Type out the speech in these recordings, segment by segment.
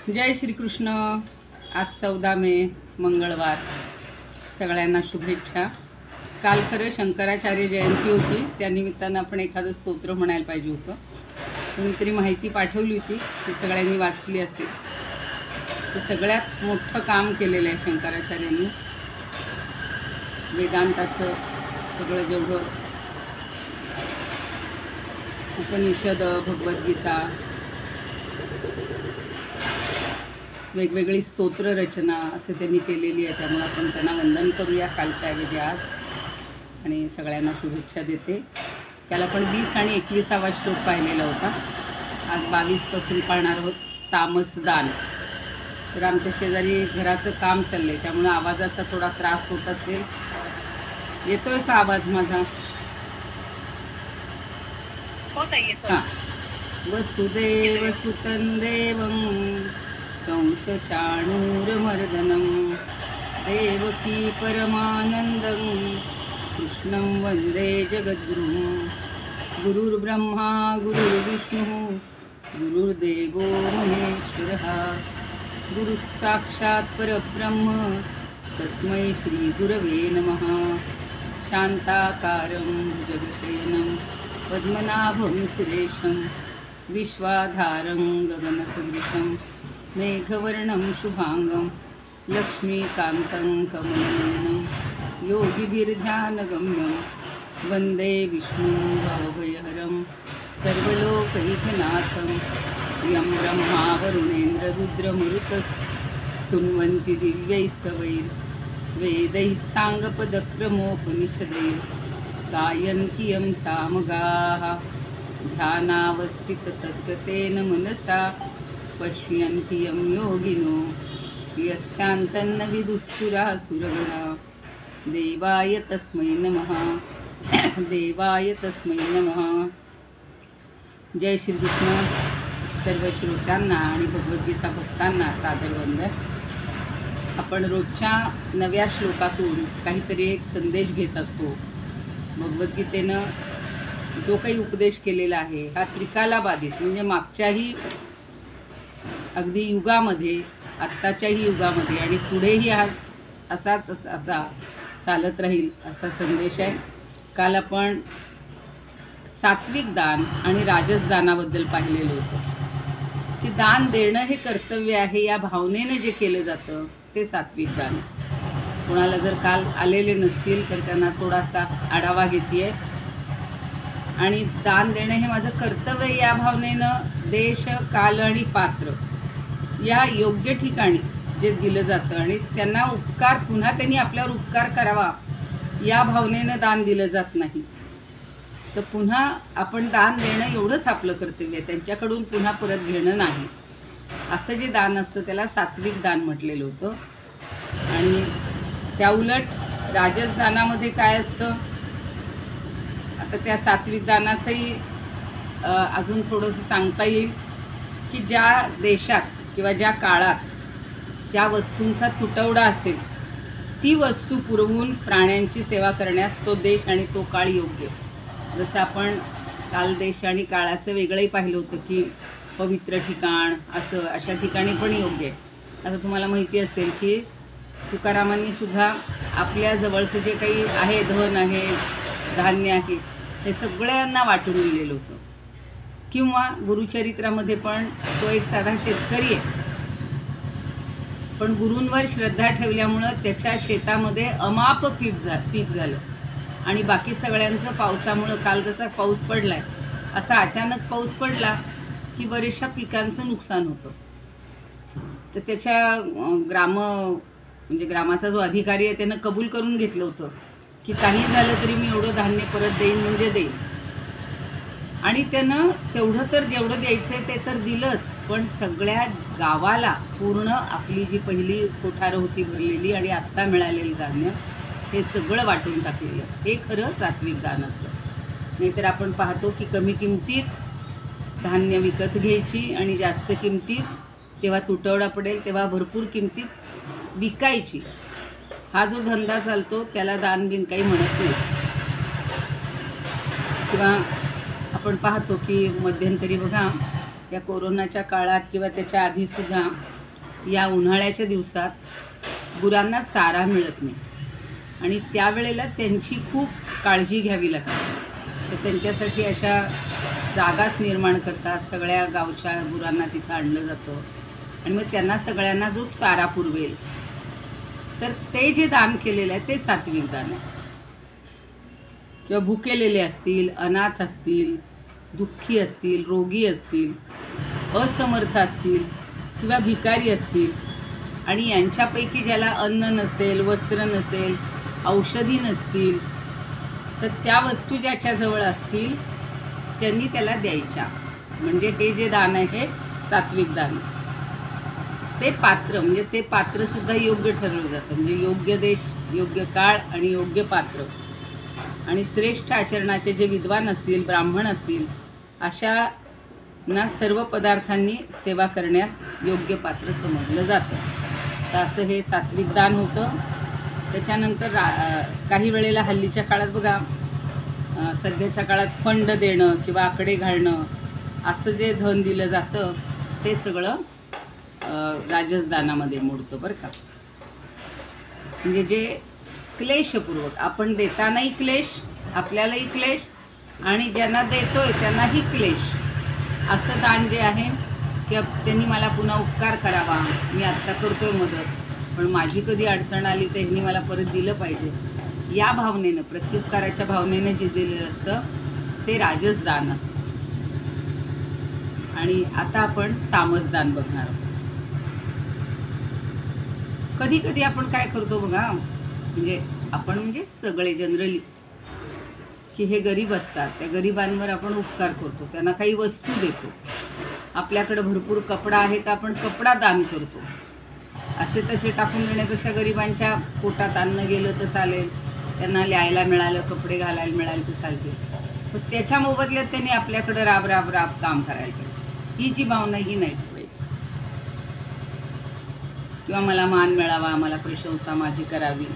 जय श्रीकृष्ण. आज 14 मे मंगळवार. सगळ्यांना शुभेच्छा. काल खरं शंकराचार्य जयंती होती, त्यानिमित्तानं आपण एखादं स्तोत्र म्हणायला पाहिजे होतं. कोणीतरी माहिती पाठवली होती, ती सगळ्यांनी वाचली असेल. ते सगळ्यात मोठं काम केलेलं आहे शंकराचार्यांनी. वेदांताचं सगळं जेवढं उपनिषद, भगवद्गीता, वेगवेगळी स्तोत्र रचना असं त्यांनी केलेली आहे. त्यामुळे आपण त्यांना वंदन करूया कालच्या ऐवजी आज, आणि सगळ्यांना शुभेच्छा देते. त्याला आपण 20 आणि 21वा श्लोक पाहिलेला होता. आज 22पासून पाळणार आहोत तामस दान. तर आमच्या शेजारी घराचं काम चाललं आहे, त्यामुळे आवाजाचा थोडा त्रास होत असेल. येतोय का आवाज माझा? हां. वसुदेव सुतं देवं कंस चाणूरमर्दनं देवकी परमानंदं कृष्णं वंदे जगद्गुरुं. गुरुर्ब्रह्मा गुरुर्विष्णुः गुरुर्देवो महेश्वरः गुरुस्साक्षात् परब्रह्म तस्मै श्रीगुरवे नमः. शान्ताकारं भुजगशयनं पद्मनाभं सुरेशं विश्वाधारं गगनसदृशं मेघवर्णं शुभांगं लक्ष्मीकान्तं कमलनयनं योगिभिर्ध्यानगम्यं वन्दे विष्णुं भवभयहरं सर्वलोकैकनाथं. यं ब्रह्मा वरुणेन्द्ररुद्रमरुतस् स्तुन्वन्ति दिव्यैस्तवैः वेदैः साङ्गपदक्रमोपनिषदैः गायन्ति यं सामगाः. ध्यानावस्थिततद्गतेन मनसा पश्यन्ति यं योगिनो यस्यान्तन्न विदुःसुरासुरगणा. देवाय तस्मै नमः. देवाय तस्मै नमः. जय श्रीकृष्ण. सर्व श्रोत्यांना आणि भगवद्गीता भक्तांना सादर वंदन. आपण रोजच्या नव्या श्लोकातून काहीतरी एक संदेश घेत असतो. भगवद्गीतेनं जो काही उपदेश केलेला आहे हा त्रिकालाबाधित, म्हणजे मागच्याही अगदी युगामध्ये, आत्ताच्याही युगामध्ये आणि पुढेही हा असा चालत राहील असा संदेश आहे. काल आपण सात्विक दान आणि राजस दानाबद्दल पाहिलेलं होतं की दान देणं हे कर्तव्य आहे, या भावनेनं जे केलं जातं ते सात्विक दान. कोणाला जर काल आलेले नसतील तर त्यांना थोडासा आढावा घेते. आणि दान देणं हे माझं कर्तव्य या भावनेनं देश, काल आणि पात्र या योग्य ठिकाणी जे दिलं जातं आणि त्यांना उपकार, पुन्हा त्यांनी आपल्यावर उपकार करावा या भावनेनं दान दिलं जात नाही. तर पुन्हा आपण दान देणं एवढंच आपलं कर्तव्य आहे, त्यांच्याकडून पुन्हा परत घेणं नाही. असं जे दान असतं त्याला सात्विक दान म्हटलेलं होतं. आणि त्याउलट राजस दानामध्ये काय असतं, आता त्या सात्विक दानाचंही अजून थोडंसं सांगता येईल की ज्या देशात किंवा ज्या काळात ज्या वस्तूंचा तुटवडा असेल ती वस्तू पुरवून प्राण्यांची सेवा करण्यास तो देश आणि तो काळ योग्य. जसं आपण काल देश आणि काळाचं वेगळंही पाहिलं होतं की पवित्र ठिकाण असं, अशा ठिकाणी पण योग्य आहे. आता तुम्हाला माहिती असेल की तुकारामांनी सुद्धा आपल्या जवळचं जे काही आहे, धन आहे, धान्य आहे, हे सगळ्यांना वाटून दिलेलं होतं. किंवा गुरुचरित्रामध्ये पण तो एक साधा शेतकरी आहे, पण गुरूंवर श्रद्धा ठेवल्यामुळं त्याच्या शेतामध्ये अमाप पीक झालं. आणि बाकी सगळ्यांचं पावसामुळं, काल जसा पाऊस पडला आहे असा अचानक पाऊस पडला की बरेचशा पिकांचं नुकसान होतं. तर त्याच्या म्हणजे ग्रामाचा जो अधिकारी आहे त्यानं कबूल करून घेतलं होतं की काही झालं तरी मी एवढं धान्य परत देईन म्हणजे देईन. आणि त्यानं तेवढं तर जेवढं द्यायचं आहे ते तर दिलंच, पण सगळ्या गावाला पूर्ण आपली जी पहिली कोठारं होती भरलेली आणि आत्ता मिळालेलं धान्य हे सगळं वाटून टाकलेलं. हे खरं सात्विक दान असतं. नाहीतर आपण पाहतो की कमी किमतीत धान्य विकत घ्यायची आणि जास्त किमतीत जेव्हा तुटवडा पडेल तेव्हा भरपूर किमतीत विकायची. हा जो धंदा चालतो त्याला दान बिन काही म्हणत नाही. किंवा आपण पाहतो की मध्यंतरी बघा या कोरोनाच्या काळात किंवा त्याच्या आधीसुद्धा या उन्हाळ्याच्या दिवसात गुरांना चारा मिळत नाही आणि त्यावेळेला त्यांची खूप काळजी घ्यावी लागते. तर त्यांच्यासाठी अशा जागाच निर्माण करतात. सगळ्या गावच्या गुरांना तिथं आणलं जातं आणि मग त्यांना सगळ्यांना जो चारा पुरवेल, तर ते जे दान केलेलं आहे ते सात्विक दान आहे. किंवा भुकेलेले असतील, अनाथ असतील, दुःखी असतील, रोगी असतील, असमर्थ असतील किंवा भिकारी असतील आणि यांच्यापैकी ज्याला अन्न नसेल, वस्त्र नसेल, औषधी नसतील, तर त्या वस्तू ज्याच्याजवळ असतील त्यांनी त्याला द्यायच्या. म्हणजे हे जे दान आहे हे सात्विक दान. ते पात्र म्हणजे ते पात्रसुद्धा योग्य ठरवलं जातं. म्हणजे योग्य देश, योग्य काळ आणि योग्य पात्र. आणि श्रेष्ठ आचरणाचे जे विद्वान असतील, ब्राह्मण असतील, अशांना सर्व पदार्थांनी सेवा करण्यास योग्य पात्र समजलं जातं. तर असं हे सात्विक दान होतं. त्याच्यानंतर काही वेळेला हल्लीच्या काळात बघा, सध्याच्या काळात फंड देणं किंवा आकडे घालणं असं जे धन दिलं जातं ते सगळं राजसदानामध्ये मोडतं बरं का. म्हणजे जे क्लेशपूर्वक आपण देतानाही क्लेश, आपल्यालाही क्लेश आणि ज्यांना देतोय त्यांनाही क्लेश, असं दान जे आहे की त्यांनी मला पुन्हा उपकार करावा, मी आत्ता करतोय मदत, पण माझी कधी अडचण आली तर ह्यांनी मला परत दिलं पाहिजे, या भावनेनं, प्रत्युपकाराच्या भावनेनं जे दिलेलं असतं ते राजसदान असतं. आणि आता आपण तामसदान बघणार आहोत. कधी कधी आपण काय करतो बघा, म्हणजे सगळे जनरली, की हे गरीब असतात, त्या गरिबांवर आपण उपकार करतो, त्यांना काही वस्तू देतो. आपल्याकडे भरपूर कपडा आहे तर आपण कपडा दान करतो. असे तसे टाकून देण्यापेक्षा गरिबांच्या पोटात अन्न गेलं तर चालेल, त्यांना लिहायला मिळालं, कपडे घालायला मिळाले तर चालते. पण त्याच्या मोबदल्यात त्यांनी आपल्याकडं राब राब राब काम करायला पाहिजे. ही जी भावना ही नाही ठेवायची. किंवा मला मान मिळावा, मला प्रशंसा माझी करावी,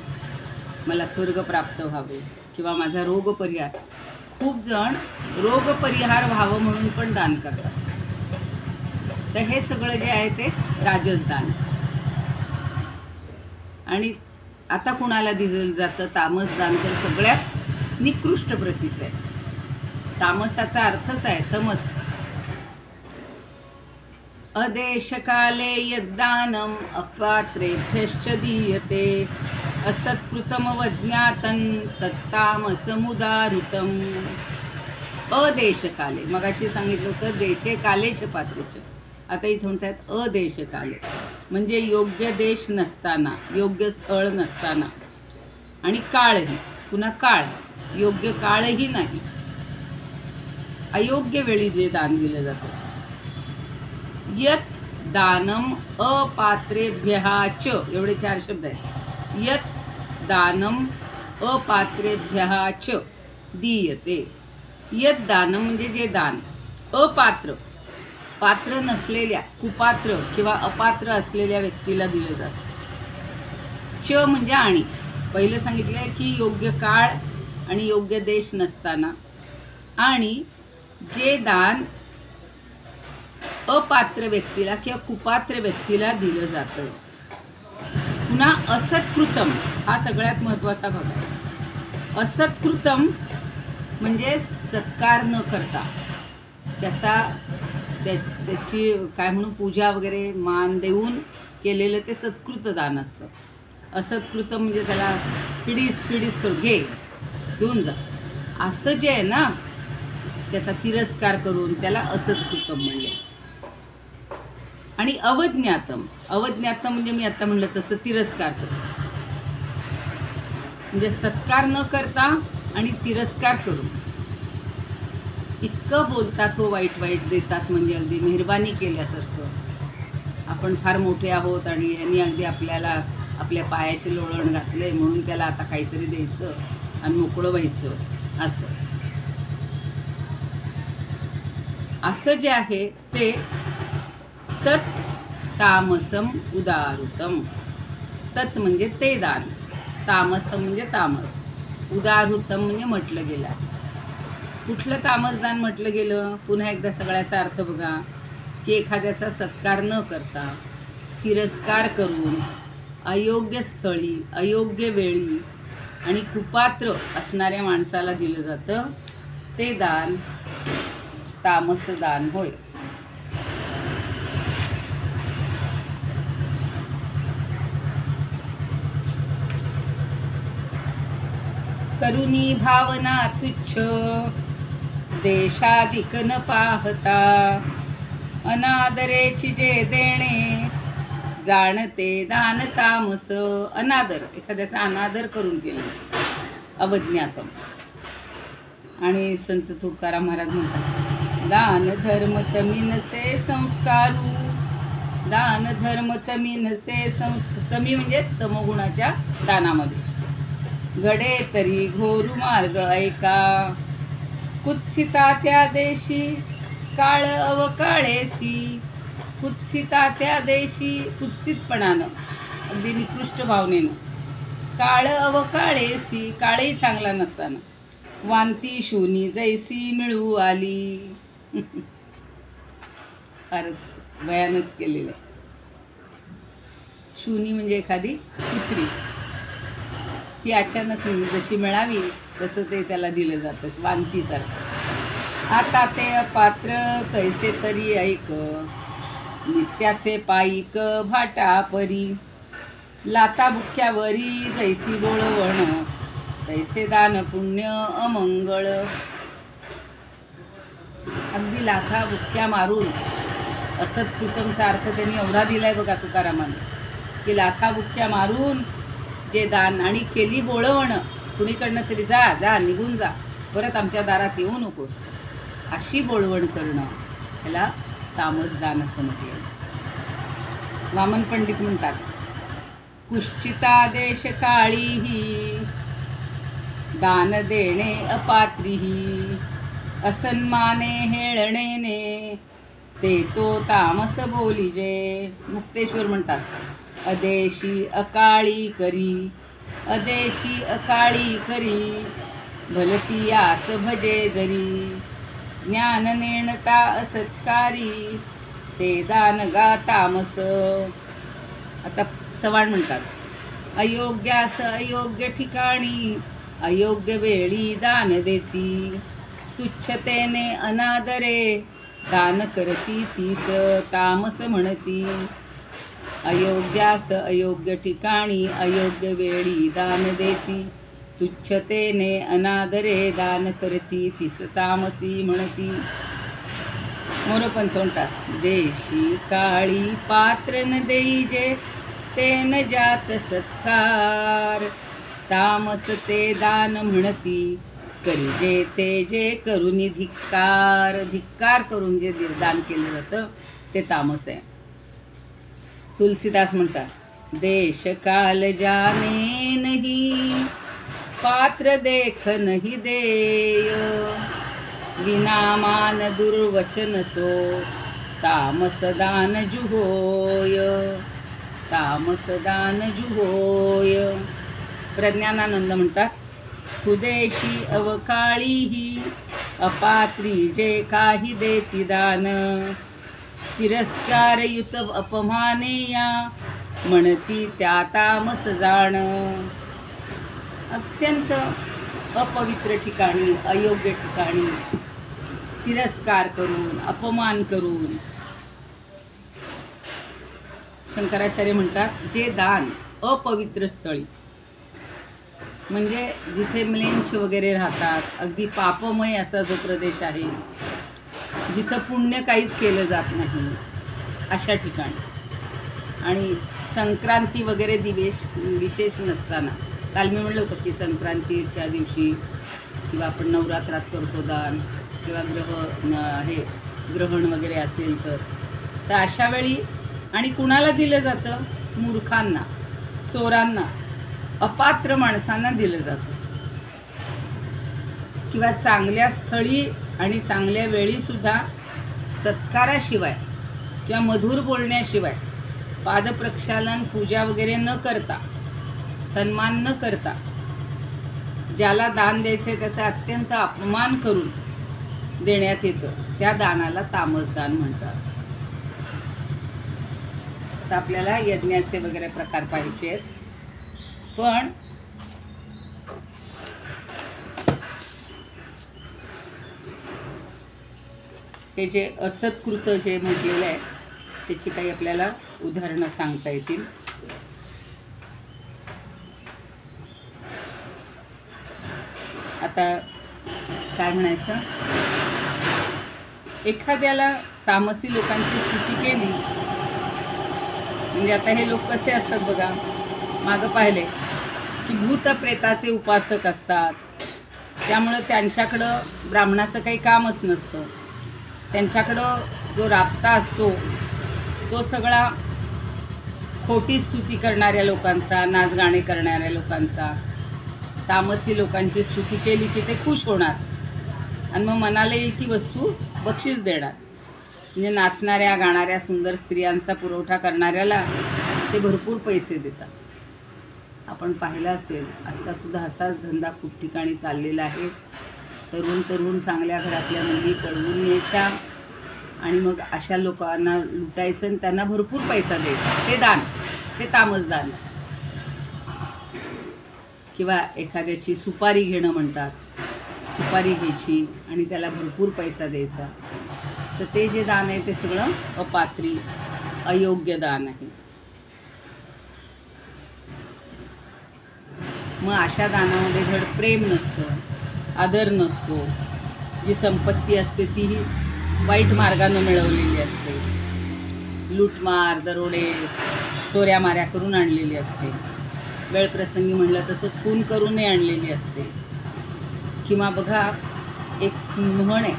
मला स्वर्ग प्राप्त व्हावे, किंवा माझा रोगपरिहार. खूप जण रोगपरिहार व्हावं म्हणून पण दान करतात. तर हे सगळं जे आहे ते राजसदान. आणि आता कुणाला दिलं जातं तामसदान, तर सगळ्यात निकृष्ट प्रतीचं आहे. तामसाचा अर्थच आहे तमस. अदेशकाले यद्दानम अपात्रेभ्यश्च दीयते असत्कृतमवज्ञातं तत्तामसमुदाहृतम्. अदेशकाले, मगाशी सांगितलं होतं देशे कालेच पात्रेच, आता इथं म्हणतात अदेशकाले, म्हणजे योग्य देश नसताना, योग्य स्थळ नसताना, आणि काळही, पुन्हा काळ, योग्य काळही नाही, अयोग्य वेळी जे दान दिलं जातं. यत दानम अपात्रेभ्यः च, एवढे 4 शब्द आहेत. यत दानम अपात्रेभ्यः च दीयते. यत दानम म्हणजे जे दान अपात्र, पात्र नसलेल्या, कुपात्र किंवा अपात्र असलेल्या व्यक्तीला दिलं जातं. च म्हणजे आणि, पहिलं सांगितलं आहे की योग्य काळ आणि योग्य देश नसताना, आणि जे दान अपात्र व्यक्तीला किंवा कुपात्र व्यक्तीला दिलं जातं. पुन्हा असत्कृतम, हा सगळ्यात महत्त्वाचा भाग आहे. असत्कृतम म्हणजे सत्कार न करता, त्याची काय म्हणून पूजा वगैरे मान देऊन केलेलं ते सत्कृत दान असतं. असत्कृतम म्हणजे त्याला पिढीस करून घे, देऊन जा, असं जे आहे ना, त्याचा तिरस्कार करून त्याला असत्कृतम म्हणले. आणि अवज्ञातम, अवज्ञातम म्हणजे मी आता म्हणलं तसं तिरस्कार करून, म्हणजे सत्कार न करता आणि तिरस्कार करून. इतकं बोलतात हो, वाईट वाईट देतात, म्हणजे अगदी मेहरबानी केल्यासारखं. आपण फार मोठे आहोत आणि यांनी अगदी आपल्याला आपल्या पायाशी लोळण घातलंय म्हणून त्याला आता काहीतरी द्यायचं आणि मोकळं व्हायचं, असं जे आहे ते तत् तामसम उदाहृतम. तत् म्हणजे ते दान, तामसम म्हणजे तामस, उदाहृतम म्हणजे म्हटलं गेलं. कुठलं तामसदान म्हटलं गेलं? पुन्हा एकदा सगळ्याचा अर्थ बघा. की एखाद्याचा सत्कार न करता तिरस्कार करून अयोग्य स्थळी अयोग्य वेळी आणि कुपात्र असणाऱ्या माणसाला दिलं जातं ते दान तामस दान होय. करुणी भावना तुच्छ देशाधिक न पाहता अनादरेची जे देणे जाणते दान तामस. अनादर एखाद्याचा अनादर करून केलं अवज्ञातम. आणि संत तुकाराम महाराज म्हणतात दान धर्म तमीनसे संस्कारू. दान धर्म तमीनसे तमी म्हणजे तमोगुणाच्या दानामध्ये. गडे तरी घोरू मार्ग ऐका कुत्सिता त्या देशी काळ अवकाळेसी. कुत्सिता त्या देशी कुत्सितपणानं अगदी निकृष्ट भावनेनं काळ अवकाळेसी काळही चांगला नसताना वांती शूनी जैसी मिळू आली. फारच भयानक केलेलं आहे. शूनी म्हणजे एखादी कुत्री ही अचानक जशी मिळावी तसं ते त्याला दिलं जातं वांतीसारखं. आता ते अपात्र कैसे तरी ऐक नित्याचे पायिक भाटा परी. लाता बुक्क्यावरी जैसी बोळवण तैसे दान पुण्य अमंगळ. अगदी लाथा बुक्क्या मारून असत्कृतमचा अर्थ त्यांनी एवढा दिलाय बघा तुकारामाने की लाथा बुक्क्या मारून जे दान आणि केली बोळवणं कुणीकडनं तरी जा जा निघून जा परत आमच्या दारात येऊ नकोस अशी बोळवण करणं ह्याला तामस दान असं म्हटलं. वामन पंडित म्हणतात कुश्चिता देश काळीही दान देणे अपात्रीही असन्माने हेळणेने ते तो तामस बोलिजे. मुक्तेश्वर म्हणतात अदेशी अकाळी करी अदेशी अकाळी करी भलती आस भजे जरी ज्ञान नेणता असत्कारी ते दान गा तामस. आता चव्हाण म्हणतात अयोग्यास अयोग्य ठिकाणी अयोग्य वेळी दान देती तुच्छतेने अनादरे दान करती तीस तामस म्हणती. अयोग्यास अयोग्य ठिकाणी अयोग्य वेळी दान देती तुच्छतेने अनादरे दान करती तीस तामसी म्हणती. मोरपंथ म्हणतात देशी काळी पात्र न देईजे तेन जात सत्कार तामस ते दान म्हणती करीजे ते जे करुनी धिक्कार. धिक्कार करून जे दान केलं जातं ते तामस आहे. तुलसीदास म्हणतात देश काल जाने नहीं पात्र देख नहीं देय विनामान दुर्वचन सो तामस दान जुहोय. तामस दान जुहोय. प्रज्ञानानंद म्हणतात कुदेशी अवकाळीही अपात्री जे काही देती दान तिरस्कारयुत अपमानेया म्हणती त्या तामस जाण. अत्यंत अपवित्र ठिकाणी अयोग्य ठिकाणी तिरस्कार करून अपमान करून शंकराचार्य म्हणतात जे दान अपवित्र स्थळी म्हणजे जिथे म्लेंछ वगैरे राहतात अगदी पापमय असा जो प्रदेश आहे जिथं पुण्य काहीच केलं जात नाही अशा ठिकाणी आणि संक्रांती वगैरे विशेष नसताना काल मी म्हणलं होतं की संक्रांतीच्या दिवशी किंवा आपण नवरात्रात करतो दान किंवा ग्रहण वगैरे असेल तर अशा वेळी आणि कुणाला दिलं जातं मूर्खांना चोरांना अपात्र माणसांना दिलं जातं किंवा चांगल्या स्थळी आणि चांगल्या वेळीसुद्धा सत्काराशिवाय किंवा मधुर बोलण्याशिवाय पादप्रक्षालन पूजा वगैरे न करता सन्मान न करता ज्याला दान द्यायचे त्याचा अत्यंत अपमान करून देण्यात येतं त्या दानाला तामस दान म्हणतात. आता आपल्याला यज्ञाचे वगैरे प्रकार पाहिजे आहेत. पण हे जे असत्कृत जे म्हटलेलं आहे त्याची काही आपल्याला उदाहरणं सांगता येतील. आता काय म्हणायचं, एखाद्याला तामसी लोकांची स्तुती केली म्हणजे आता हे लोक कसे असतात बघा, मागं पाहिले की भूत प्रेताचे उपासक असतात. त्यामुळं त्यांच्याकडं ब्राह्मणाचं काही कामच नसतं. त्यांच्याकडं जो राबता असतो तो सगळा खोटी स्तुती करणाऱ्या लोकांचा, नाचगाणे करणाऱ्या लोकांचा. तामसी लोकांची स्तुती केली की ते खुश होणार आणि मग मनाला येईल ती वस्तू बक्षीस देणार. म्हणजे नाचणाऱ्या गाणाऱ्या सुंदर स्त्रियांचा पुरवठा करणाऱ्याला ते भरपूर पैसे देतात. आपण पाहिलं असेल आत्तासुद्धा असाच धंदा खूप ठिकाणी चाललेला आहे. तरुण चांगल्या घरातल्या मुली पळवून न्यायच्या आणि मग अशा लोकांना लुटायचं आणि त्यांना भरपूर पैसा द्यायचा. ते दान, ते तामस दान. किंवा एखाद्याची सुपारी घेणं म्हणतात, सुपारी घ्यायची आणि त्याला भरपूर पैसा द्यायचा. तर ते जे दान आहे ते सगळं अपात्री, अयोग्य दान आहे. मग अशा दानामध्ये धड प्रेम नसतं, आदर नसतो. जी संपत्ती असते तीही वाईट मार्गानं मिळवलेली असते. लूटमार, दरोडे, चोऱ्यामाऱ्या करून आणलेली असते. वेळप्रसंगी म्हणलं तसं खून करूनही आणलेली असते. किंवा बघा एक म्हण आहे,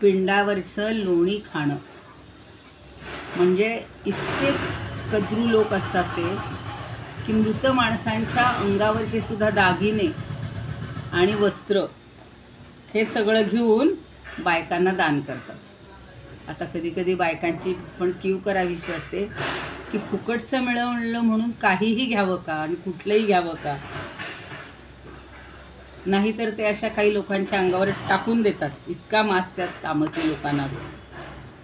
पिंडावरचं लोणी खाणं. म्हणजे इतके कद्रू लोक असतात ते की मृत माणसांच्या अंगावरचे सुद्धा दागिने आणि वस्त्र हे सगळं घेऊन बायकांना दान करतात. आता कधी कधी बायकांची पण कीव करावीशी वाटते की फुकटचं मिळवलं म्हणून काहीही घ्यावं का आणि कुठलंही घ्यावं का. नाहीतर ते अशा काही लोकांच्या अंगावर टाकून देतात. इतका मास त्यात तामसी लोकांना असतो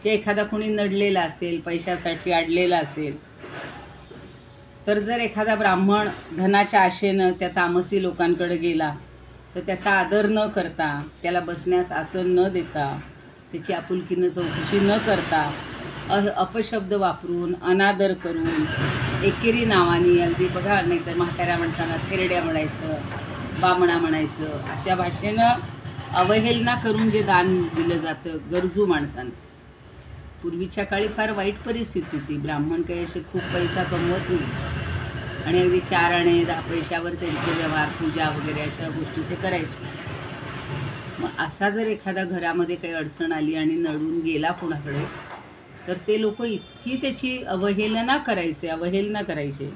की एखादा कोणी नडलेला असेल, पैशासाठी अडलेला असेल, तर जर एखादा ब्राह्मण धनाच्या आशेनं त्या तामसी लोकांकडे गेला तर त्याचा आदर न करता, त्याला बसण्यास आसन न देता, त्याची आपुलकीनं चौकशी न करता, अपशब्द वापरून, अनादर करून, एकेरी नावानी, अगदी बघा नाहीतर म्हाताऱ्या माणसांना थेरड्या म्हणायचं, बामणा म्हणायचं, अशा भाषेनं अवहेलना करून जे दान दिलं जातं गरजू माणसांना. पूर्वीच्या काळी फार वाईट परिस्थिती होती. ब्राह्मण काही असे खूप पैसा कमवत नाही आणि अगदी 4 आणे 10 पैशावर त्यांचे व्यवहार, पूजा वगैरे अशा गोष्टी ते करायचे. मग असा जर एखादा घरामध्ये काही अडचण आली आणि नडून गेला कोणाकडे, तर ते लोक इतकी त्याची अवहेलना करायचे.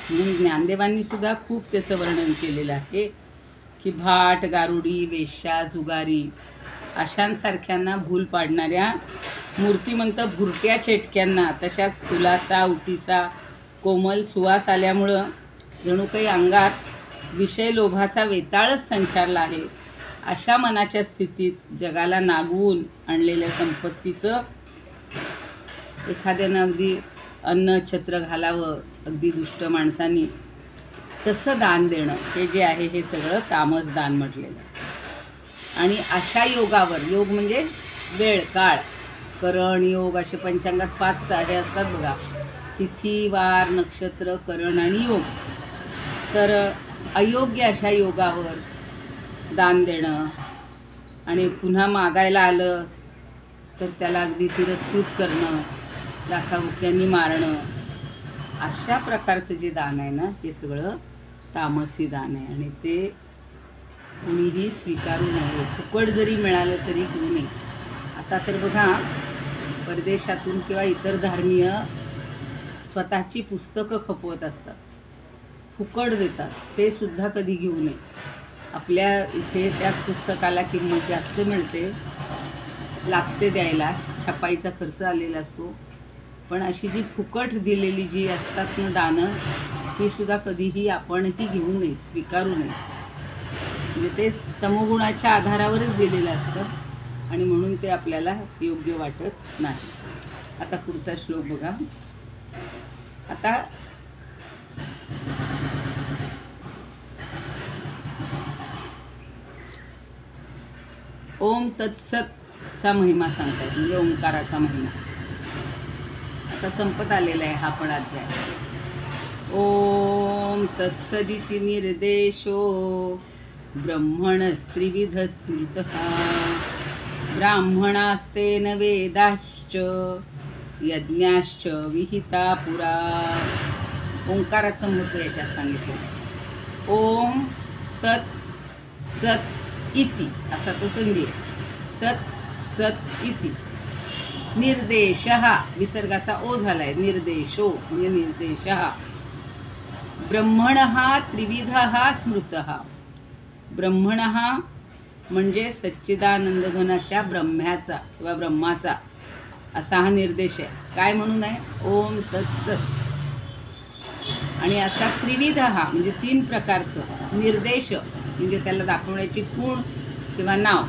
म्हणून ज्ञानदेवांनी सुद्धा खूप त्याचं वर्णन केलेलं आहे की भाट, गारुडी, वेश्या, जुगारी अशांसारख्यांना भूल पाडणाऱ्या मूर्तिमंत भुरट्या चेटक्यांना, तशाच फुलाचा, उटीचा कोमल सुवास आल्यामुळं जणू काही अंगात विषय लोभाचा वेताळच संचारला आहे. अशा मनाच्या स्थितीत जगाला नागवून आणलेल्या संपत्तीचं एखाद्यानं अगदी अन्न छत्र घालावं, अगदी दुष्ट माणसांनी, तसं दान देणं हे जे आहे हे सगळं तामस दान म्हटलेलं. आणि अशा योगावर, योग म्हणजे वेळ, काळ, करण, योग असे पंचांगात 5 हे असतात बघा, तिथी, वार, नक्षत्र, करण आणि योग. तर अयोग्य अशा योगावर दान देणं आणि पुन्हा मागायला आलं तर त्याला अगदी तिरस्कृत करणं, लाखाबुक्यांनी मारणं, अशा प्रकारचं जे दान आहे ना हे सगळं तामसी दान आहे. आणि ते कुणीही स्वीकारू नये. फुकट जरी मिळालं तरी घेऊ नये. आता तर बघा परदेशातून किंवा इतर धर्मीय स्वतःची पुस्तकं खपवत असतात, फुकट देतात, ते सुद्धा कधी घेऊ नये. आपल्या इथे त्याच पुस्तकाला किंमत जास्त मिळते, लागते द्यायला, छपाईचा खर्च आलेला असतो. पण अशी जी फुकट दिलेली जी असतात ना दानं, ही सुद्धा कधीही आपणही घेऊ नये, स्वीकारू नये. म्हणजे ते तमोगुणाच्या आधारावरच दिलेलं असतं आणि म्हणून ते आपल्याला योग्य वाटत नाही. आता पुढचा श्लोक बघा. आता ओम तत्सतचा महिमा सांगतायत, म्हणजे ओंकाराचा महिमा. आता संपत आलेला आहे हा पण अध्याय. ओम तत्सदिति निर्देशो ब्रह्मणस्त्रिविध स्मृतः ब्राह्मणास्तेन वेदाश्च यज्ञाश्च विहिता पुरा. ओंकाराचं महत्त्व याच्यात सांगितलं. ओम तत् सत इति असा तो संधी आहे. तत् सत इति. निर्देशः विसर्गाचा ओ झालाय. निर्देशो म्हणजे निर्देशः. ब्रह्मणः त्रिविधः स्मृतः. ब्रह्मणः म्हणजे सच्चिदानंद घन अशा ब्रह्म्याचा किंवा ब्रह्माचा असा हा निर्देश आहे. काय म्हणून आहे? ओम तत्सत. आणि असा त्रिविधः म्हणजे 3 प्रकारचं निर्देश म्हणजे त्याला दाखवण्याची खूण किंवा नाव.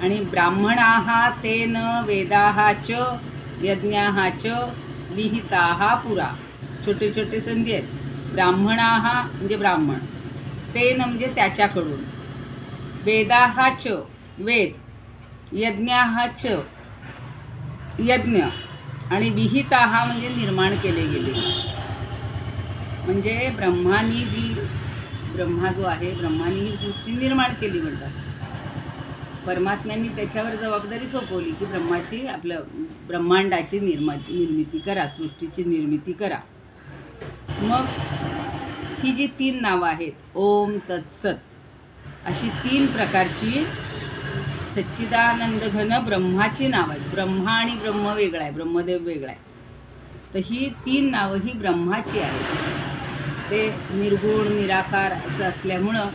आणि ब्राह्मणाः तेन वेदाः च यज्ञाः च विहिताः पुरा. छोटे छोटे संधी आहेत. ब्राह्मणाः म्हणजे ब्राह्मण, तेन म्हणजे त्याच्याकडून, वेदाः च वेद, यज्ञाः च यज्ञ, आणि विहिताः म्हणजे निर्माण केले गेले. म्हणजे ब्रह्मा जो आहे, ब्रह्मानी ही सृष्टी निर्माण केली म्हणतात. परमात्म्यांनी त्याच्यावर जबाबदारी सोपवली की आपलं ब्रह्मांडाची निर्मिती करा, सृष्टीची निर्मिती करा. मग ही जी 3 नावं आहेत, ओम तत्सत, अशी 3 प्रकारची सच्चिदानंद घन ब्रह्माची नावं आहेत. ब्रह्मा आणि ब्रह्म वेगळा आहे, ब्रह्मदेव वेगळा आहे. तर ही 3 नावं ही ब्रह्माची आहेत. ते निर्गुण निराकार असं असल्यामुळं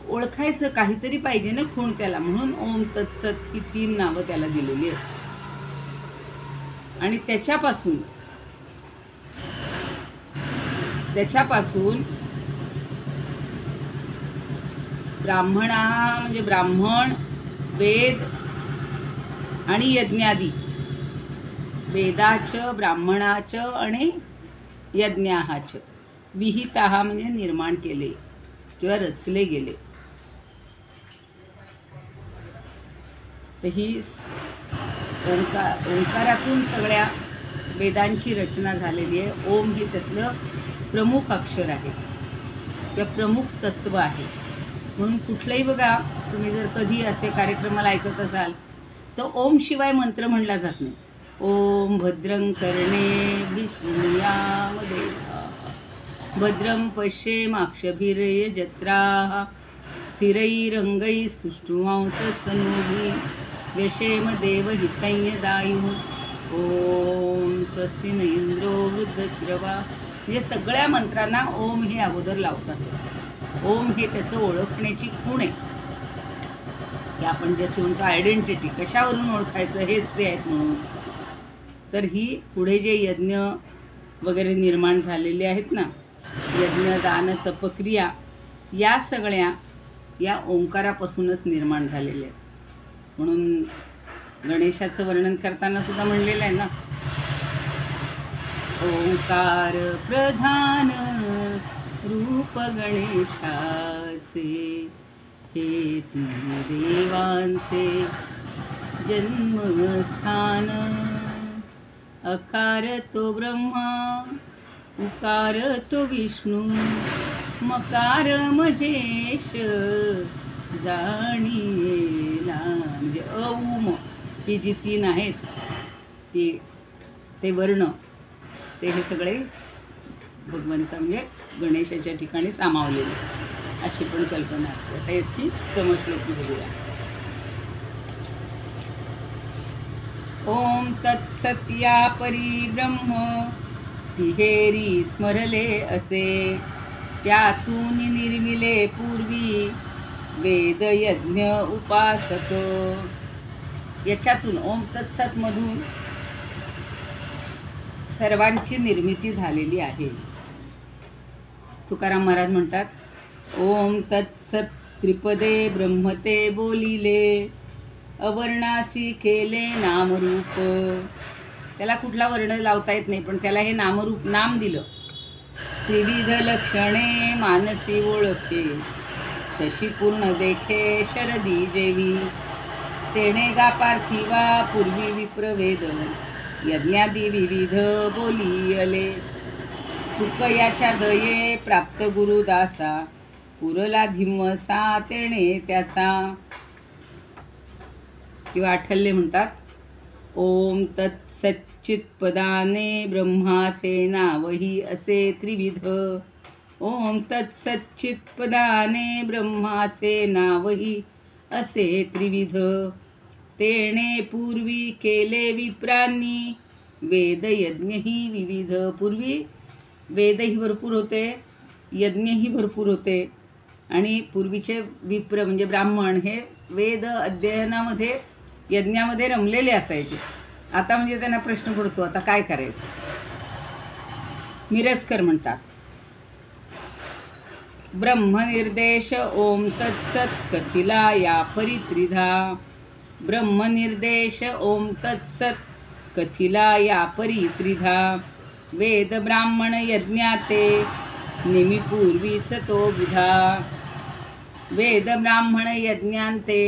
ओळखायचं काहीतरी पाहिजे ना खूण त्याला, म्हणून ओम तत्सत ही 3 नावं त्याला दिलेली आहेत. आणि त्याच्यापासून ब्राह्मणा म्हणजे ब्राह्मण, वेद आणि यज्ञादी, वेदाचं, ब्राह्मणाचं आणि यज्ञाचं, विहिताः म्हणजे निर्माण केले किंवा रचले गेले. तर ही ओंकारातून सगळ्या वेदांची रचना झालेली आहे. ओम हे त्यातलं प्रमुख अक्षर आहे किंवा प्रमुख तत्व आहे. म्हणून कुठलंही बघा, तुम्ही जर कधी असे कार्यक्रमाला ऐकत असाल तर ओम शिवाय मंत्र म्हणला जात नाही. ओम भद्रं कर्णे शृणुयाम देवाः, भद्रं पश्येमाक्षभिर्यजत्राः, स्थिरैरङ्गैः सुष्ठुवांसस्तनूभिः, व्यशेम देवहितैर्यदायुः. ओम स्वस्ति न इंद्रो वृद्धश्रवा. म्हणजे सगळ्या मंत्रांना ओम हे अगोदर लावतात. ओम हे त्याचं ओळखण्याची खूण आहे की आपण जसे म्हणतो आयडेंटिटी, कशावरून ओळखायचं हेच ते आहेत म्हणून. तर ही पुढे जे यज्ञ वगैरे निर्माण झालेले आहेत ना, यज्ञ दान तपक्रिया, या सगळ्या या ओंकारापासूनच निर्माण झालेल्या आहेत. म्हणून गणेशाचं वर्णन करताना सुद्धा म्हणलेलं आहे ना, ओंकार प्रधान रूप गणेशाचे, हे 3 देवांचे जन्मस्थान. अकार तो ब्रह्मा, उकार तो विष्णू, मकार महेश जाणीला. म्हणजे अउम ही जी 3 आहेत ते वर्ण, ते हे सगळे भगवंत म्हणजे गणेशाच्या ठिकाणी सामावलेले, अशी पण कल्पना असते. त्याची समश्लोकी बघूया. ओम तत्सत्या परिब्रह्म तिहेरी स्मरले असे, त्यातून निर्मिले पूर्वी वेद यज्ञ उपासक. याच्यातून ओम तत्सत मधून सर्वांची निर्मिती झालेली आहे. तुकाराम महाराज म्हणतात, ओम तत्सत त्रिपदे ब्रह्मते बोलिले, अवर्णासी केले नामरूप. त्याला कुठला वर्ण लावता येत नाही, पण त्याला हे नामरूप नाम दिलं. त्रिविध लक्षणे मानसी ओळखे, शशी पूर्ण देखे शरदी जेवी. तेणे गा पार्थिवा पूर्वी विप्रवेद, यज्ञादी विविध बोलियले. तुक याच्या दये प्राप्त गुरुदासा, पुरला धिमसा तेणे त्याचा. किंवा आठल्ले म्हणतात, ओम तत्सच्चित्पदाने ब्रह्माचे नावही असे त्रिविध. ओम तत्सच्चित्पदाने ब्रह्माचे नावही असे त्रिविध. तेणे पूर्वी केले विप्रांनी, वेदयज्ञही विविध. पूर्वी वेदही भरपूर होते, यज्ञही भरपूर होते, आणि पूर्वीचे विप्र म्हणजे ब्राह्मण हे वेद अध्ययनामध्ये यज्ञामध्ये रमलेले असायचे. आता म्हणजे त्यांना प्रश्न पडतो, आता काय करायचं. मिरजकर म्हणतात, ब्रह्मनिर्देश ओम तत्सत कथिला या परित्रिधा. ब्रह्मनिर्देश ओम तत्सत कथिला या परित्रिधा. वेद ब्राह्मण यज्ञाते निमिपूर्वीच तो बुधा. वेद ब्राह्मण यज्ञांते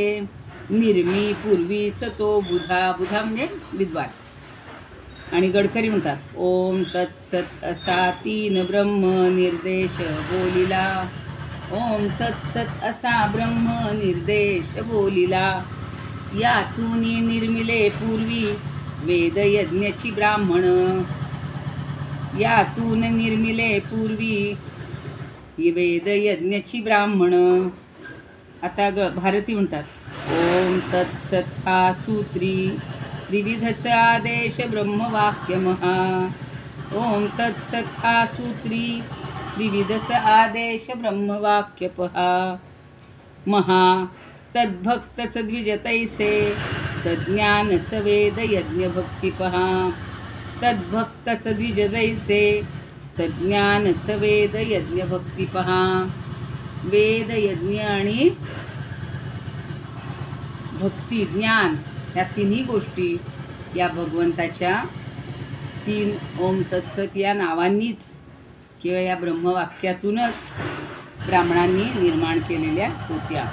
निर्मी पूर्वीच तो बुधा. बुधा म्हणजे विद्वान. आणि गडकरी म्हणतात, ओम तत्सत असा तीन ब्रह्म निर्देश बोलिला. ओम तत्सत असा ब्रह्म निर्देश बोलिला. यातून निर्मिले पूर्वी वेद यज्ञाची ब्राह्मण. यातून निर्मिले पूर्वी वेद यज्ञाची ब्राह्मण. आता भारती म्हणतात, ओम तत्सत हा सूत्री त्रिविधचा आदेश ब्रह्मवाक्य महा. ओम तत्सत हा सूत्री त्रिविधचा आदेश ब्रह्मवाक्य पहा. महा तद्भक्तच द्विजतैसे, तज्ज्ञानच वेद यज्ञ भक्ती पहा. तद्भक्तच द्विज जैसे, तज्ज्ञानच वेद यज्ञ भक्ती पहा. वेद यज्ञ आणि भक्ती ज्ञान ह्या तिन्ही गोष्टी या भगवंताच्या तीन ओम तत्सत या नावांनीच किंवा या ब्रह्मवाक्यातूनच ब्राह्मणांनी निर्माण केलेल्या होत्या.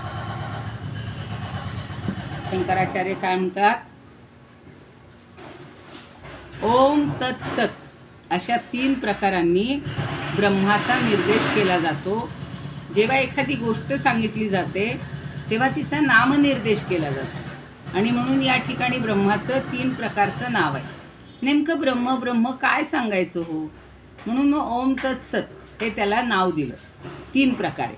शंकराचार्य काय म्हणतात, ओम तत्सत अशा तीन प्रकारांनी ब्रह्माचा निर्देश केला जातो. जेव्हा एखादी गोष्ट सांगितली जाते तेव्हा तिचा नामनिर्देश केला जातो, आणि म्हणून या ठिकाणी ब्रह्माचं तीन प्रकारचं नाव आहे. नेमकं ब्रह्म काय सांगायचं हो, म्हणून मग ओम तत्सत हे त्याला नाव दिलं तीन प्रकारे.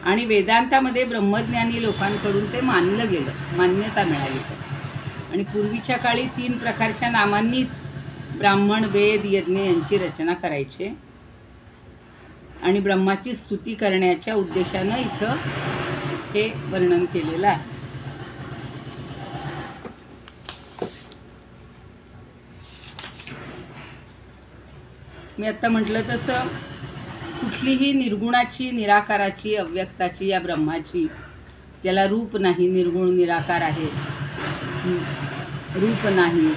आणि वेदांतामध्ये ब्रह्मज्ञानी लोकांकडून ते मानलं गेलं, मान्यता मिळाली. आणि पूर्वीच्या काळी तीन प्रकारच्या नामांनीच ब्राह्मण वेद यज्ञ यांची रचना करायचे. आणि ब्रह्माची स्तुती करण्याच्या उद्देशानं इथं हे वर्णन केलेलं आहे. मी आत्ता म्हटलं तसं कुठलीही निर्गुणाची, निराकाराची, अव्यक्ताची या ब्रह्माची, ज्याला रूप नाही, निर्गुण निराकार आहे, रूप नाही,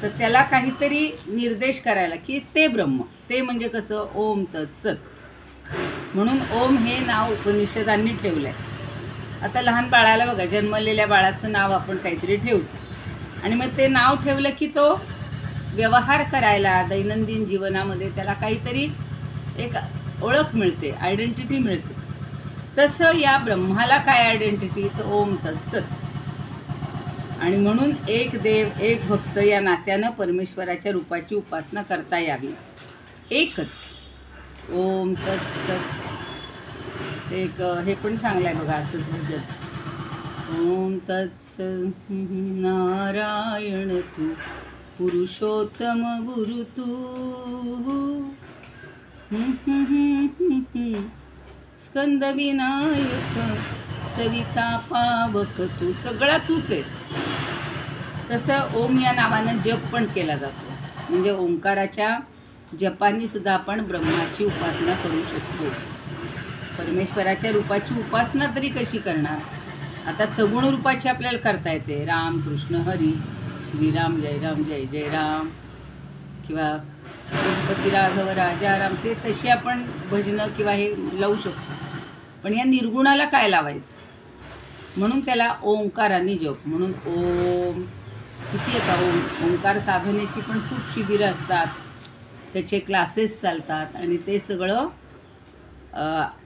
तर त्याला काहीतरी निर्देश करायला की ते ब्रह्म, ते म्हणजे कसं, ओम तत्सत. म्हणून ओम हे नाव उपनिषदांनी ठेवलं आहे. आता लहान बाळाला बघा, जन्मलेल्या बाळाचं नाव आपण काहीतरी ठेवतो, आणि मग ते नाव ठेवलं की तो व्यवहार करायला दैनंदिन जीवनामध्ये त्याला काहीतरी एक ओळख मिळते, आयडेंटिटी मिळते. तसं या ब्रह्माला काय आयडेंटिटी, तर ओम तत्सत. आणि म्हणून एक देव एक भक्त या नात्यानं परमेश्वराच्या रूपाची उपासना करता यावी. एकच ओम तत्सत. एक हे पण चांगलं आहे बघा, असंच भजन, ओम तत्सत नारायण तू पुरुषोत्तम गुरु तू, स्कंद विनायक सविता पावक तू, सगळा तूच आहेस. तसं ओम या नावानं जप पण केला जातो. म्हणजे ओंकाराच्या जपांनी सुद्धा आपण ब्रह्माची उपासना करू शकतो. परमेश्वराच्या रूपाची उपासना तरी कशी करणार, आता सगुण रूपाची आपल्याला करता येते, राम कृष्ण हरी, श्रीराम जय जय राम, किंवा गणपती राघव राजा राम, ते तशी आपण भजनं किंवा हे लावू शकतो. पण या निर्गुणाला काय लावायचं, म्हणून त्याला ओंकाराने जप. म्हणून ओम किती येतात. ओंकार साधनेची पण खूप शिबिरं असतात, त्याचे क्लासेस चालतात, आणि ते सगळं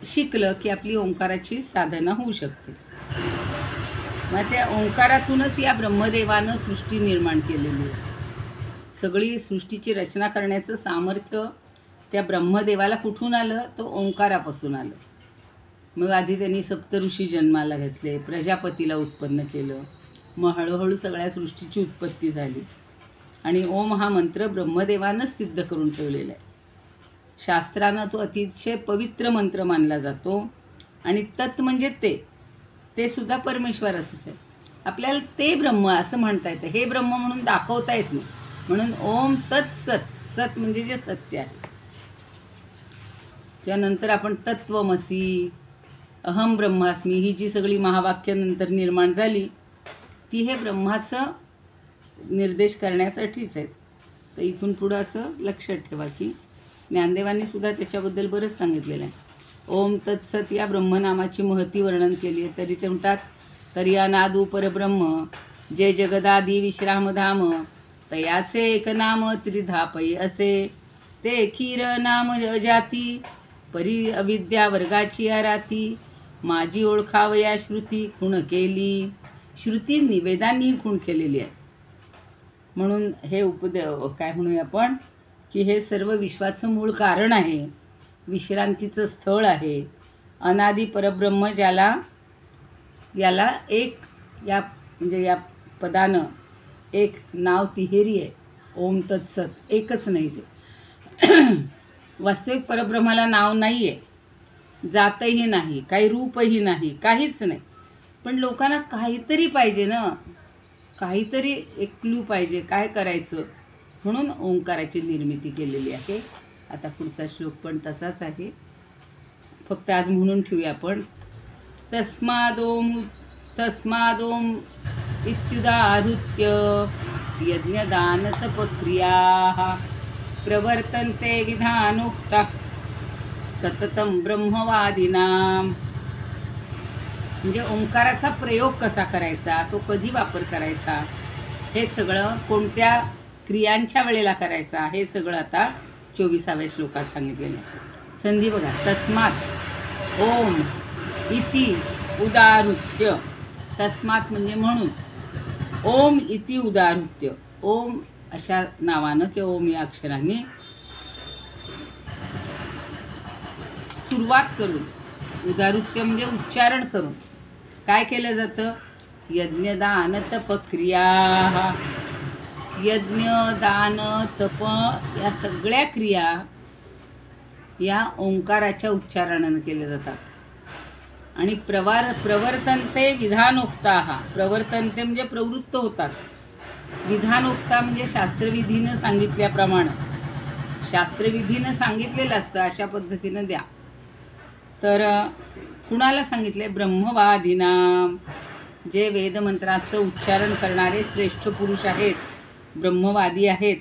शिकलं की आपली ओंकाराची साधना होऊ शकते. मग त्या ओंकारातूनच या ब्रह्मदेवानं सृष्टी निर्माण केलेली आहे. सगळी सृष्टीची रचना करण्याचं सामर्थ्य त्या ब्रह्मदेवाला कुठून आलं, तो ओंकारापासून आलं. मग आधी त्यांनी सप्तऋषी जन्माला घेतले, प्रजापतीला उत्पन्न केलं, मग हळूहळू सगळ्या सृष्टीची उत्पत्ती झाली. आणि ओम हा मंत्र ब्रह्मदेवानंच सिद्ध करून ठेवलेला आहे. शास्त्रानं तो अतिशय पवित्र मंत्र मानला जातो. आणि तत् म्हणजे ते सुद्धा परमेश्वराचंच आहे. आपल्याला ते ब्रह्म असं म्हणता येतं, हे ब्रह्म म्हणून दाखवता येत नाही. म्हणून ओम तत् सत, सत म्हणजे जे सत्य आहे. त्यानंतर आपण तत्वमसी, अहम ब्रह्मास्मी, ही जी सगळी महावाक्य नंतर निर्माण झाली, ती हे ब्रह्माचं निर्देश करण्यासाठीच आहेत. तर इथून पुढं असं लक्षात ठेवा की ज्ञानदेवांनी सुद्धा त्याच्याबद्दल बरंच सांगितलेलं आहे. ओम तत्सत या ब्रह्मनामाची महती वर्णन केली आहे. तरी ते म्हणतात, तर्या नादू परब्रह्म जे जगदादी विश्रामधाम, तयाचे एक नाम त्रिधा पै असे, ते खीर नाम जाती परी अविद्या वर्गाची आराती, माझी ओळखावया श्रुती खूण केली. श्रुतींनी वेदांनी खूण केलेली आहे. म्हणून हे काय म्हणूया आपण की हे सर्व विश्वाचं मूळ कारण आहे, विश्रांतीचं स्थळ आहे. अनादी परब्रह्म याला एक या म्हणजे या पदानं एक नाव तिहेरी आहे. ओम तत्सत एकच नाही ते. वास्तविक परब्रह्माला नाव नाही आहे, जातही नाही, काही रूपही नाही, काहीच नाही. पण लोकांना काहीतरी पाहिजे ना, काहीतरी एक क्लू पाहिजे, काय करायचं, म्हणून ओंकाराची निर्मिती केलेली आहे. आता पुढचा श्लोक पण तसाच आहे, फक्त आज म्हणून ठेवूया आपण. तस्मादोम इत्युदाहृत्य यज्ञदानतपक्रियाः प्रवर्तन्ते विधानोक्ता सततं ब्रह्मवादिनां. म्हणजे ओंकाराचा प्रयोग कसा करायचा, तो कधी वापर करायचा, हे सगळं कोणत्या क्रियांच्या वेळेला करायचा, हे सगळं आता 24व्या श्लोकात सांगितलेलं आहे. संधी बघा. तस्मात ओम इति उदाहृत्य. तस्मात म्हणजे म्हणून, ओम इति उदाहृत्य, ओम अशा नावानं किंवा ओम या अक्षराने सुरुवात करून, उदाहृत्य म्हणजे उच्चारण करून काय केलं जातं, यज्ञदान तपक्रिया. यज्ञ दान तप या सगळ्या क्रिया या ओंकाराच्या उच्चारणानं केल्या जातात. आणि प्रवर्तन्ते विधानोक्ता. प्रवर्तन्ते म्हणजे प्रवृत्त होतात, विधानोक्ता म्हणजे शास्त्रविधीनं सांगितल्याप्रमाणे, शास्त्रविधीनं सांगितलेलं असतं अशा पद्धतीनं द्या. तर कुणाला सांगितले, ब्रह्मवादिनां, जे वेदमंत्राचं उच्चारण करणारे श्रेष्ठ पुरुष आहेत, ब्रह्मवादी आहेत,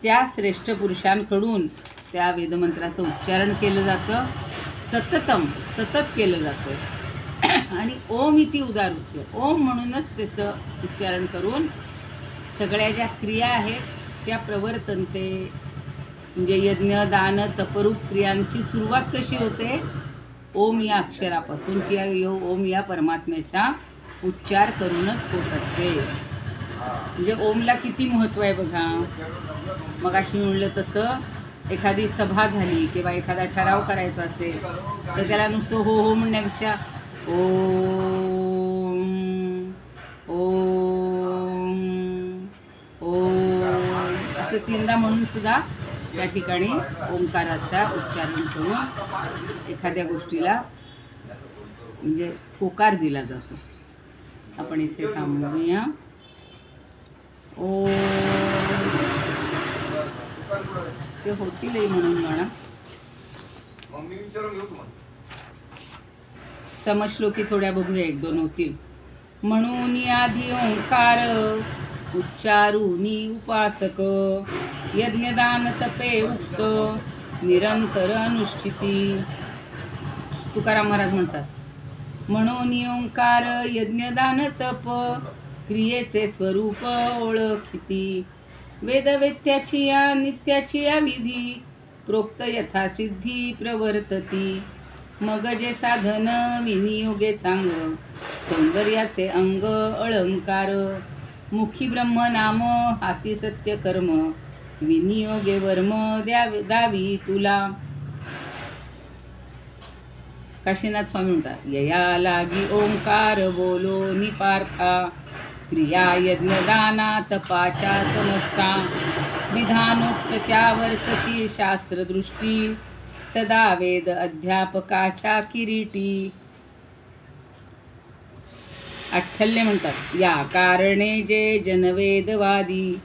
त्या श्रेष्ठ पुरुषांकडून त्या वेदमंत्राचं उच्चारण केलं जातं. सतत केलं जातं. आणि ओम इति उदाहृत्य, ओम म्हणूनच त्याचं उच्चारण करून सगळ्या ज्या क्रिया आहेत त्या प्रवर्तन्ते. म्हणजे यज्ञ दान तपरूप क्रियांची सुरुवात कशी होते, ओम या अक्षरापासून किंवा ओम या परमात्म्याचा उच्चार करूनच होत असते. म्हणजे ओमला किती महत्त्व आहे बघा. मग अशी म्हणलं तसं एखादी सभा झाली किंवा एखादा ठराव करायचा असेल तर त्याला नुसतं हो हो म्हणण्यापेक्षा ओम ओम ओम असं 3दा म्हणून सुद्धा त्या ठिकाणी ओंकाराचा उच्चारण करून एखाद्या गोष्टीला म्हणजे होकार दिला जातो. आपण इथे थांबूया. ते होतीलही म्हणून म्हणा. समश्लोकी थोड्या बघूया, 1-2 होतील. म्हणून आधी ओंकार उच्चारुनी उपासक यज्ञदान तपे उक्त निरंतर अनुष्ठिती. तुकाराम महाराज म्हणतात म्हणून ओंकार यज्ञदान तप क्रियेचे स्वरूप ओळखिती. वेदवेत्याची या नित्याची या विधी प्रोक्त यथासिद्धी प्रवर्तती. मग जे साधन विनियोगे चांग सौंदर्याचे अंग अलंकार. मुखी ब्रह्मनाम हाती सत्य कर्म विनियोगे वर्म दावी तुला. काशीनाथ स्वामी म्हणतात यया लागी ओंकार बोलो निपार्था क्रिया यज्ञदाना तपाच्या समजता. विधानोक्त त्यावर्तती शास्त्रदृष्टी सदा वेद अध्यापकाच्या किरीटी. अठ्ठल्य म्हणतात या कारणे जे जनवेदवादी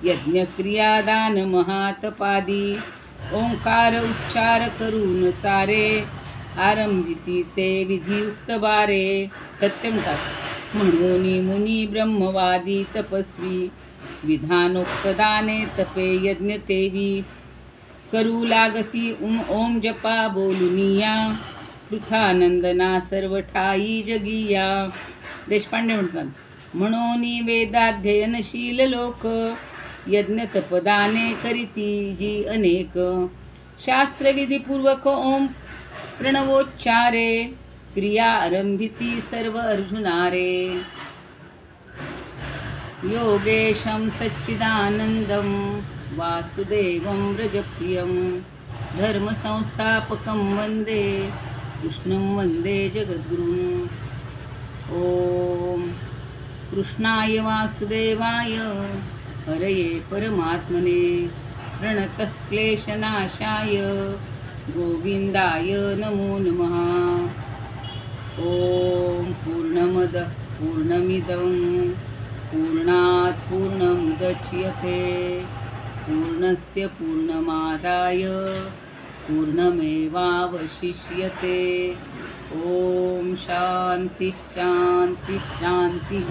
यज्ञक्रियादान महातपादी. ओंकार उच्चार करून सारे आरंभिती ते विधियुक्त बारे. सत्य म्हणतात म्हणून मुनी ब्रह्मवादी तपस्वी विधानोक्त दाने तपे यज्ञ तेवी. करू लागती ओम जपा बोलुनिया पृथानंदना सर्व ठाई जगिया. देशपांडे म्हणतात म्हणून वेदाध्ययनशील लोक यज्ञ तपदाने करीती जी अनेक. शास्त्रविधीपूर्वक ओम प्रणवोच्चारे क्रिया आरंभिती सर्व अर्जुनारे. योगेशं सच्चिदानंदं वासुदेवं व्रजप्रियं धर्मसंस्थापकं वन्दे कृष्णं वन्दे जगद्गुरुम्. ओम कृष्णाय वासुदेवाय हरये परमात्मने प्रणतः क्लेशनाशाय गोविंदाय नमो नमः. ओम पूर्णमदः पूर्णमिदं पूर्णात् पूर्णमुदच्यते पूर्णस्य पूर्णमादाय पूर्णमेवावशिष्यते. ओम शांति शांति शांति.